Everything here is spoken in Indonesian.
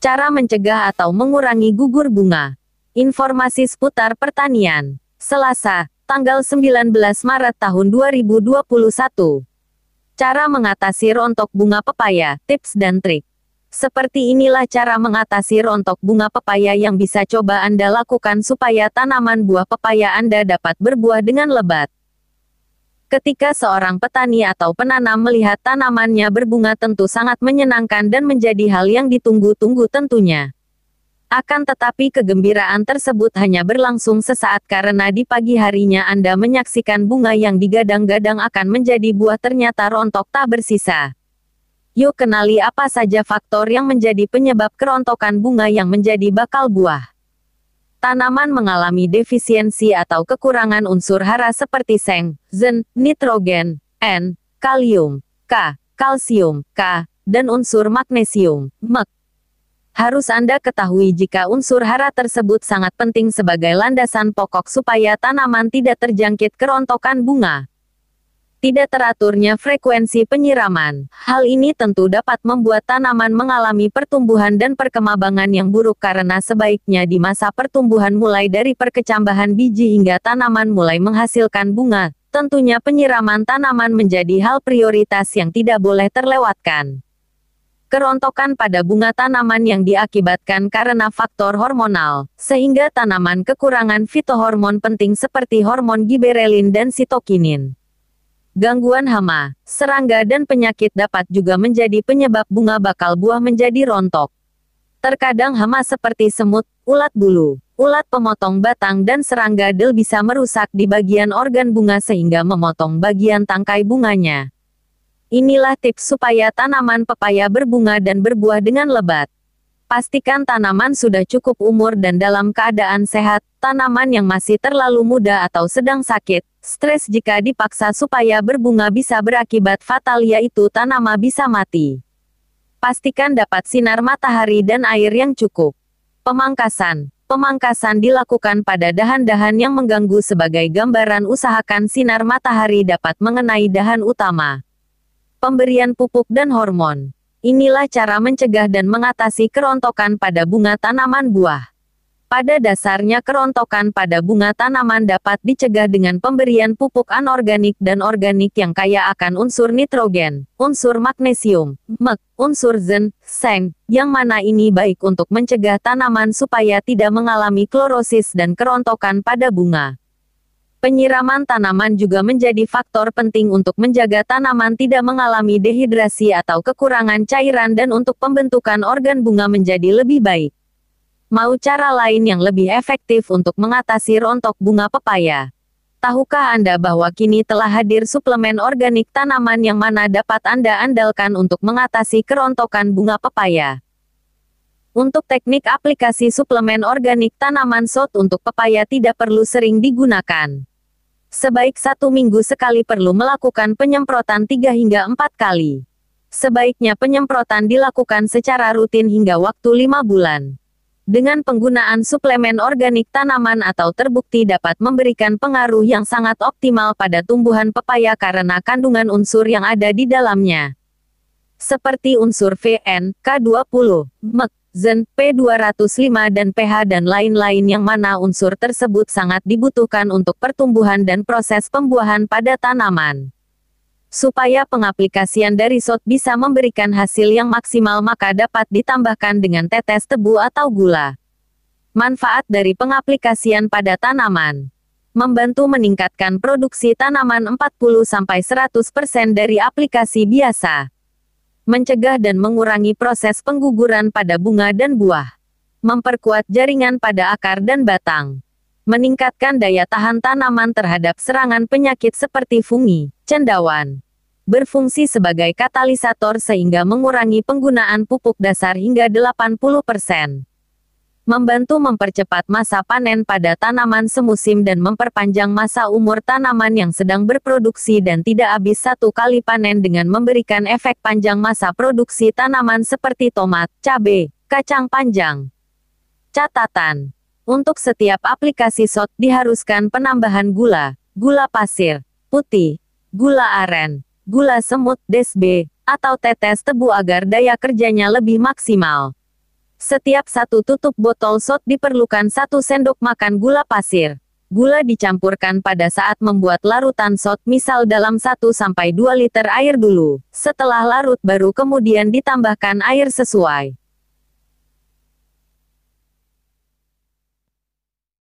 Cara mencegah atau mengurangi gugur bunga. Informasi seputar pertanian. Selasa, tanggal 19 Maret tahun 2021. Cara mengatasi rontok bunga pepaya, tips dan trik. Seperti inilah cara mengatasi rontok bunga pepaya yang bisa coba Anda lakukan supaya tanaman buah pepaya Anda dapat berbuah dengan lebat. Ketika seorang petani atau penanam melihat tanamannya berbunga tentu sangat menyenangkan dan menjadi hal yang ditunggu-tunggu tentunya. Akan tetapi kegembiraan tersebut hanya berlangsung sesaat karena di pagi harinya Anda menyaksikan bunga yang digadang-gadang akan menjadi buah ternyata rontok tak bersisa. Yuk kenali apa saja faktor yang menjadi penyebab kerontokan bunga yang menjadi bakal buah. Tanaman mengalami defisiensi atau kekurangan unsur hara seperti seng, Zn, nitrogen, N, kalium, K, kalsium, K, dan unsur magnesium, Mg. Harus Anda ketahui jika unsur hara tersebut sangat penting sebagai landasan pokok supaya tanaman tidak terjangkit kerontokan bunga. Tidak teraturnya frekuensi penyiraman. Hal ini tentu dapat membuat tanaman mengalami pertumbuhan dan perkembangan yang buruk karena sebaiknya di masa pertumbuhan mulai dari perkecambahan biji hingga tanaman mulai menghasilkan bunga. Tentunya penyiraman tanaman menjadi hal prioritas yang tidak boleh terlewatkan. Kerontokan pada bunga tanaman yang diakibatkan karena faktor hormonal, sehingga tanaman kekurangan fitohormon penting seperti hormon giberelin dan sitokinin. Gangguan hama, serangga dan penyakit dapat juga menjadi penyebab bunga bakal buah menjadi rontok. Terkadang hama seperti semut, ulat bulu, ulat pemotong batang dan serangga del bisa merusak di bagian organ bunga sehingga memotong bagian tangkai bunganya. Inilah tips supaya tanaman pepaya berbunga dan berbuah dengan lebat. Pastikan tanaman sudah cukup umur dan dalam keadaan sehat. Tanaman yang masih terlalu muda atau sedang sakit, stres jika dipaksa supaya berbunga bisa berakibat fatal yaitu tanaman bisa mati. Pastikan dapat sinar matahari dan air yang cukup. Pemangkasan. Pemangkasan dilakukan pada dahan-dahan yang mengganggu sebagai gambaran usahakan sinar matahari dapat mengenai dahan utama. Pemberian pupuk dan hormon. Inilah cara mencegah dan mengatasi kerontokan pada bunga tanaman buah. Pada dasarnya kerontokan pada bunga tanaman dapat dicegah dengan pemberian pupuk anorganik dan organik yang kaya akan unsur nitrogen, unsur magnesium, Mg, unsur Zn, seng, yang mana ini baik untuk mencegah tanaman supaya tidak mengalami klorosis dan kerontokan pada bunga. Penyiraman tanaman juga menjadi faktor penting untuk menjaga tanaman tidak mengalami dehidrasi atau kekurangan cairan dan untuk pembentukan organ bunga menjadi lebih baik. Mau cara lain yang lebih efektif untuk mengatasi rontok bunga pepaya? Tahukah Anda bahwa kini telah hadir suplemen organik tanaman yang mana dapat Anda andalkan untuk mengatasi kerontokan bunga pepaya? Untuk teknik aplikasi suplemen organik tanaman SOT untuk pepaya tidak perlu sering digunakan. Sebaik 1 minggu sekali perlu melakukan penyemprotan 3 hingga 4 kali. Sebaiknya penyemprotan dilakukan secara rutin hingga waktu 5 bulan. Dengan penggunaan suplemen organik tanaman atau terbukti dapat memberikan pengaruh yang sangat optimal pada tumbuhan pepaya karena kandungan unsur yang ada di dalamnya. Seperti unsur Vn, K20, Mg, Zn, P205 dan pH dan lain-lain yang mana unsur tersebut sangat dibutuhkan untuk pertumbuhan dan proses pembuahan pada tanaman. Supaya pengaplikasian dari SOT bisa memberikan hasil yang maksimal maka dapat ditambahkan dengan tetes tebu atau gula. Manfaat dari pengaplikasian pada tanaman. Membantu meningkatkan produksi tanaman 40-100% dari aplikasi biasa. Mencegah dan mengurangi proses pengguguran pada bunga dan buah. Memperkuat jaringan pada akar dan batang. Meningkatkan daya tahan tanaman terhadap serangan penyakit seperti fungi, cendawan. Berfungsi sebagai katalisator sehingga mengurangi penggunaan pupuk dasar hingga 80%. Membantu mempercepat masa panen pada tanaman semusim dan memperpanjang masa umur tanaman yang sedang berproduksi dan tidak habis satu kali panen dengan memberikan efek panjang masa produksi tanaman seperti tomat, cabai, kacang panjang. Catatan. Untuk setiap aplikasi SOT diharuskan penambahan gula, gula pasir, putih, gula aren, gula semut, DSB, atau tetes tebu agar daya kerjanya lebih maksimal. Setiap satu tutup botol shot diperlukan 1 sendok makan gula pasir. Gula dicampurkan pada saat membuat larutan shot, misal dalam 1-2 liter air dulu. Setelah larut baru kemudian ditambahkan air sesuai